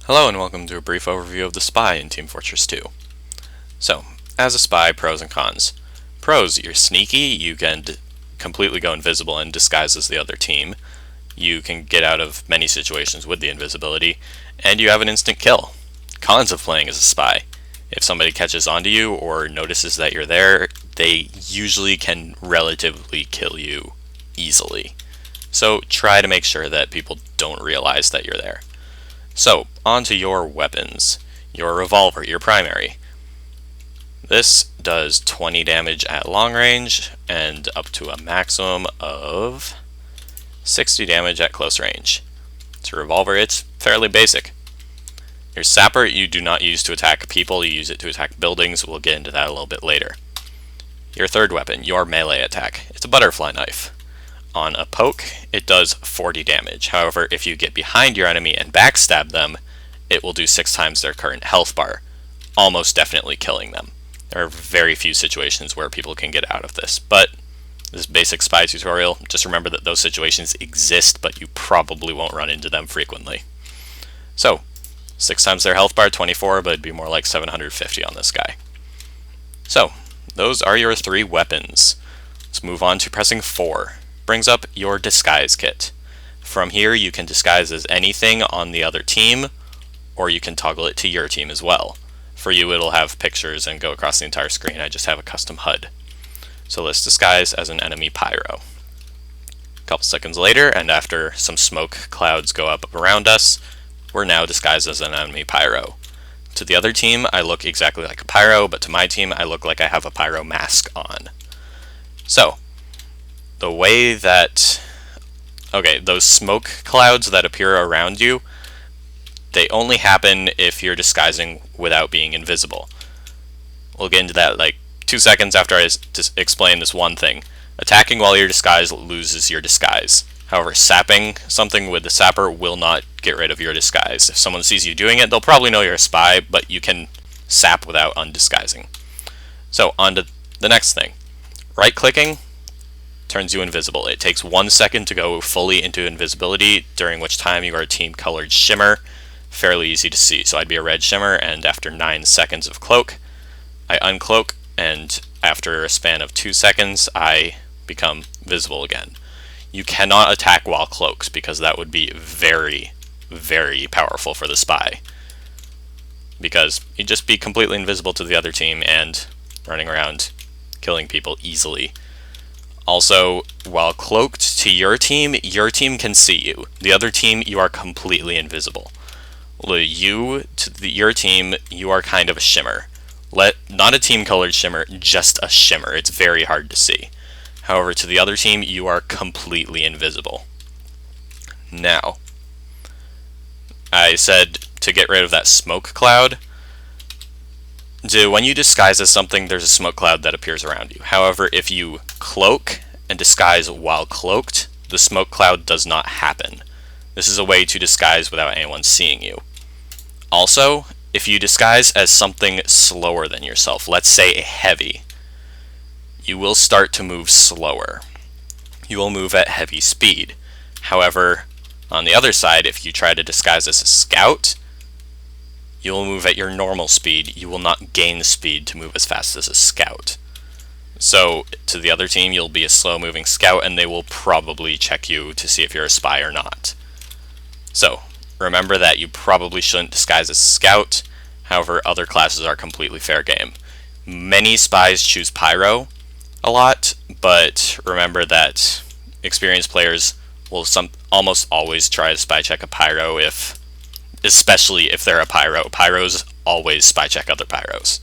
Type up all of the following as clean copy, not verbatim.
Hello and welcome to a brief overview of the spy in Team Fortress 2. So, as a spy, pros and cons. Pros, you're sneaky, you can completely go invisible and disguise as the other team. You can get out of many situations with the invisibility, and you have an instant kill. Cons of playing as a spy. If somebody catches onto you or notices that you're there, they usually can relatively kill you easily. So try to make sure that people don't realize that you're there. So, onto your weapons. Your revolver, your primary. This does 20 damage at long range and up to a maximum of 60 damage at close range. It's a revolver, it's fairly basic. Your sapper you do not use to attack people, you use it to attack buildings. We'll get into that a little bit later. Your third weapon, your melee attack. It's a butterfly knife. On a poke, it does 40 damage. However, if you get behind your enemy and backstab them, it will do 6 times their current health bar, almost definitely killing them. There are very few situations where people can get out of this, but this basic spy tutorial, just remember that those situations exist, but you probably won't run into them frequently. So, 6 times their health bar, 24, but it'd be more like 750 on this guy. So, those are your 3 weapons. Let's move on to pressing 4. Brings up your disguise kit. From here you can disguise as anything on the other team, or you can toggle it to your team as well. For you it'll have pictures and go across the entire screen. I just have a custom HUD. So let's disguise as an enemy pyro. A couple seconds later, and after some smoke clouds go up around us, we're now disguised as an enemy pyro. To the other team I look exactly like a pyro, but to my team I look like I have a pyro mask on. So, the way that, those smoke clouds that appear around you, they only happen if you're disguising without being invisible. We'll get into that like 2 seconds after I explain this one thing. Attacking while you're disguised loses your disguise. However, sapping something with the sapper will not get rid of your disguise. If someone sees you doing it, they'll probably know you're a spy, but you can sap without undisguising. So, on to the next thing. Right-clicking turns you invisible. It takes 1 second to go fully into invisibility, during which time you are a team colored shimmer. Fairly easy to see. So I'd be a red shimmer, and after 9 seconds of cloak, I uncloak, and after a span of 2 seconds, I become visible again. You cannot attack while cloaks, because that would be very, very powerful for the spy. Because you'd just be completely invisible to the other team and running around killing people easily. Also, while cloaked to your team can see you. The other team, you are completely invisible. Your team, you are kind of a shimmer. Not a team-colored shimmer, just a shimmer. It's very hard to see. However, to the other team, you are completely invisible. Now, I said to get rid of that smoke cloud. When you disguise as something, there's a smoke cloud that appears around you. However, if you cloak and disguise while cloaked, the smoke cloud does not happen. This is a way to disguise without anyone seeing you. Also, if you disguise as something slower than yourself, let's say a heavy, you will start to move slower. You will move at heavy speed. However, on the other side, if you try to disguise as a scout, you will move at your normal speed. You will not gain speed to move as fast as a scout. So, to the other team, you'll be a slow-moving scout, and they will probably check you to see if you're a spy or not. So, remember that you probably shouldn't disguise as a scout. However, other classes are completely fair game. Many spies choose pyro a lot, but remember that experienced players will almost always try to spy check a pyro, especially if they're a pyro. Pyros always spy check other pyros.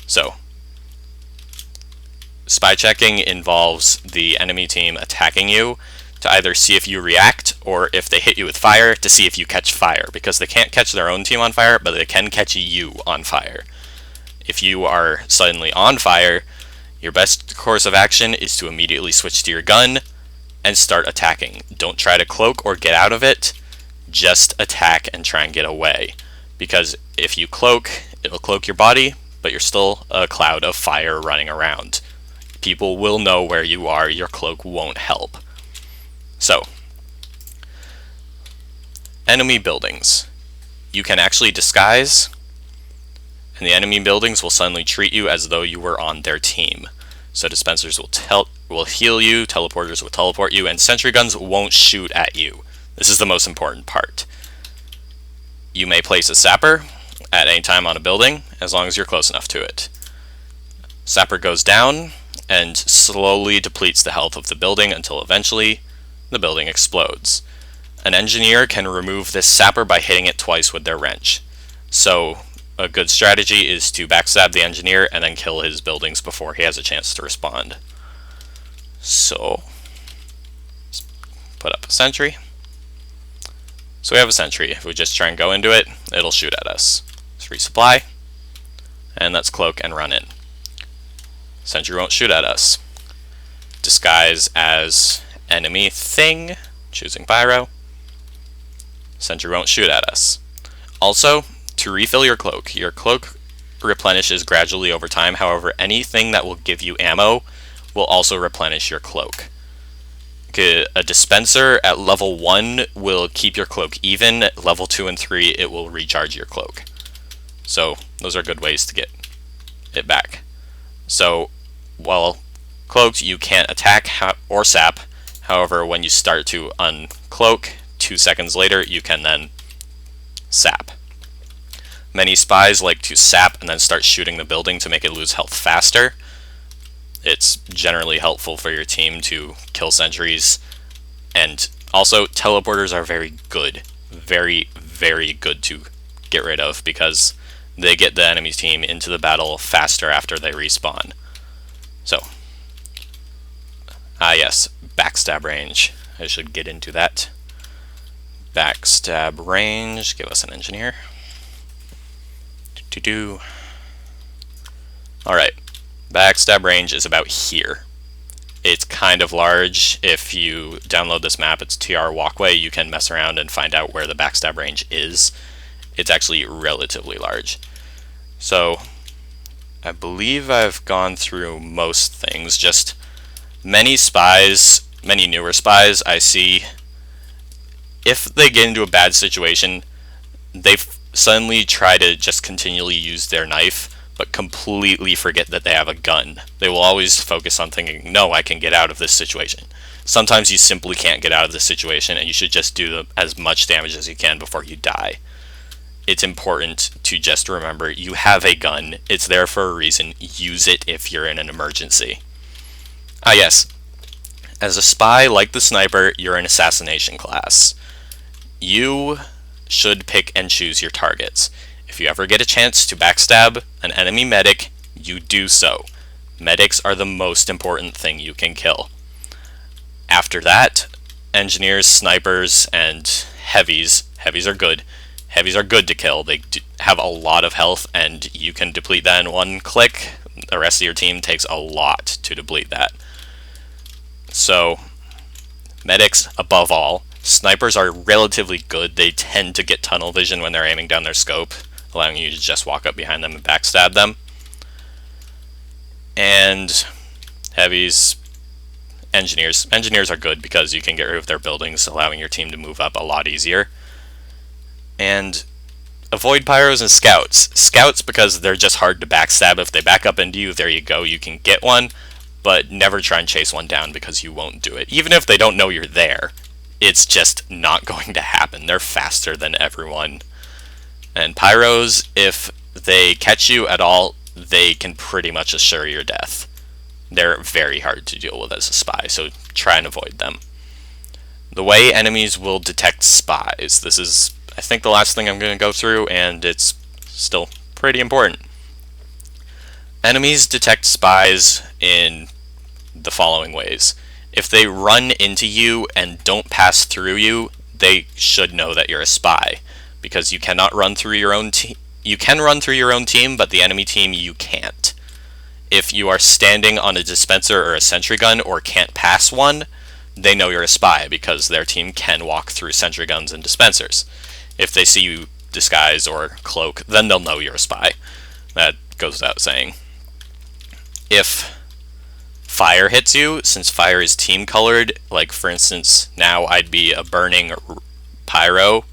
So, spy checking involves the enemy team attacking you to either see if you react, or if they hit you with fire, to see if you catch fire, because they can't catch their own team on fire, but they can catch you on fire. If you are suddenly on fire, your best course of action is to immediately switch to your gun and start attacking. Don't try to cloak or get out of it, just attack and try and get away. Because if you cloak, it'll cloak your body, but you're still a cloud of fire running around. People will know where you are, your cloak won't help. So, enemy buildings. you can actually disguise, and the enemy buildings will suddenly treat you as though you were on their team. So dispensers will heal you, teleporters will teleport you, and sentry guns won't shoot at you. This is the most important part. You may place a sapper at any time on a building, as long as you're close enough to it. Sapper goes down and slowly depletes the health of the building until eventually the building explodes. An engineer can remove this sapper by hitting it twice with their wrench. So a good strategy is to backstab the engineer and then kill his buildings before he has a chance to respond. So, let's put up a sentry. So we have a sentry. If we just try and go into it, it'll shoot at us. Let's resupply, and let's cloak and run in. Sentry won't shoot at us. Disguise as enemy thing, choosing pyro. Sentry won't shoot at us. Also, to refill your cloak replenishes gradually over time. However, anything that will give you ammo will also replenish your cloak. A dispenser at level 1 will keep your cloak even. At level 2 and 3, it will recharge your cloak. So those are good ways to get it back. So while cloaked, you can't attack or sap. However, when you start to uncloak, 2 seconds later, you can then sap. Many spies like to sap and then start shooting the building to make it lose health faster. It's generally helpful for your team to kill sentries. And also, teleporters are very good. Very, very good to get rid of because they get the enemy team into the battle faster after they respawn. So, yes, backstab range. I should get into that. Backstab range, give us an engineer. Alright, backstab range is about here. It's kind of large. If you download this map, it's TR Walkway, you can mess around and find out where the backstab range is. It's actually relatively large. So, I believe I've gone through most things. Just many spies, many newer spies I see, if they get into a bad situation, they suddenly try to just continually use their knife, but completely forget that they have a gun. They will always focus on thinking, no, I can get out of this situation. Sometimes you simply can't get out of this situation, and you should just do as much damage as you can before you die. It's important to just remember, you have a gun. It's there for a reason. Use it if you're in an emergency. Yes. As a spy, like the sniper, you're an assassination class. You should pick and choose your targets. If you ever get a chance to backstab an enemy medic, you do so. Medics are the most important thing you can kill. After that, engineers, snipers, and heavies. Heavies are good. Heavies are good to kill. They have a lot of health, and you can deplete that in one click. The rest of your team takes a lot to deplete that. So, medics above all. Snipers are relatively good. They tend to get tunnel vision when they're aiming down their scope, allowing you to just walk up behind them and backstab them. And heavies, engineers. Engineers are good because you can get rid of their buildings, allowing your team to move up a lot easier. And avoid pyros and scouts. Scouts because they're just hard to backstab. If they back up into you, there you go, you can get one, but never try and chase one down because you won't do it. Even if they don't know you're there, it's just not going to happen. They're faster than everyone. And pyros, if they catch you at all, they can pretty much assure your death. They're very hard to deal with as a spy, so try and avoid them. The way enemies will detect spies. This is, I think, the last thing I'm going to go through, and it's still pretty important. Enemies detect spies in the following ways. If they run into you and don't pass through you, they should know that you're a spy, because you cannot run through your own team. You can run through your own team, but the enemy team you can't. If you are standing on a dispenser or a sentry gun or can't pass one, they know you're a spy because their team can walk through sentry guns and dispensers. If they see you disguise or cloak, then they'll know you're a spy. That goes without saying. If fire hits you, since fire is team colored, like for instance now I'd be a burning pyro,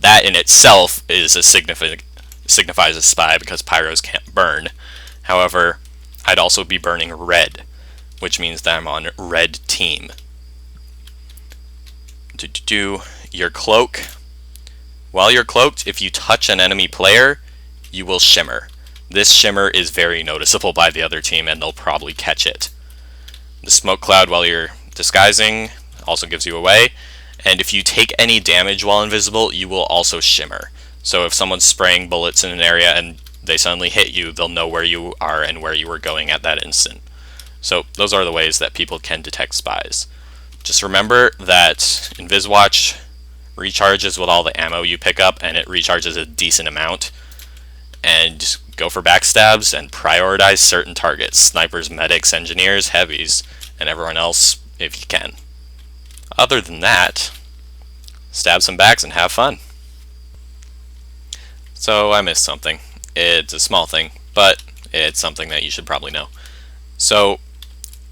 That in itself is a signifies a spy because pyros can't burn. However, I'd also be burning red, which means that I'm on red team. Your cloak. While you're cloaked, if you touch an enemy player, you will shimmer. This shimmer is very noticeable by the other team, and they'll probably catch it. The smoke cloud while you're disguising also gives you away, and if you take any damage while invisible, you will also shimmer. So if someone's spraying bullets in an area and they suddenly hit you, they'll know where you are and where you were going at that instant. So those are the ways that people can detect spies. Just remember that Inviswatch recharges with all the ammo you pick up, and it recharges a decent amount. And go for backstabs and prioritize certain targets: snipers, medics, engineers, heavies, and everyone else if you can. Other than that, stab some backs and have fun. So I missed something. It's a small thing, but it's something that you should probably know. So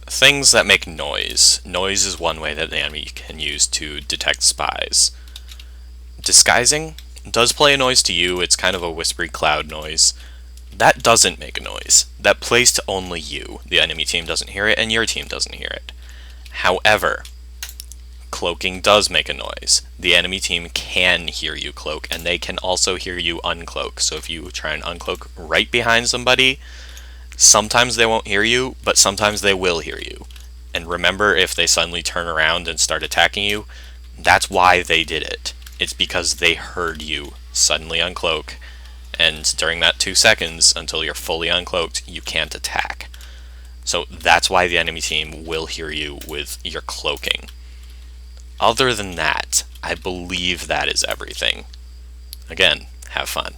things that make noise. Noise is one way that the enemy can use to detect spies. Disguising does play a noise to you. It's kind of a whispery cloud noise. That doesn't make a noise. That plays to only you. The enemy team doesn't hear it, and your team doesn't hear it. However, cloaking does make a noise. The enemy team can hear you cloak, and they can also hear you uncloak. So if you try and uncloak right behind somebody, sometimes they won't hear you, but sometimes they will hear you. And remember, if they suddenly turn around and start attacking you, that's why they did it. It's because they heard you suddenly uncloak, and during that 2 seconds until you're fully uncloaked, you can't attack. So that's why the enemy team will hear you with your cloaking. Other than that, I believe that is everything. Again, have fun.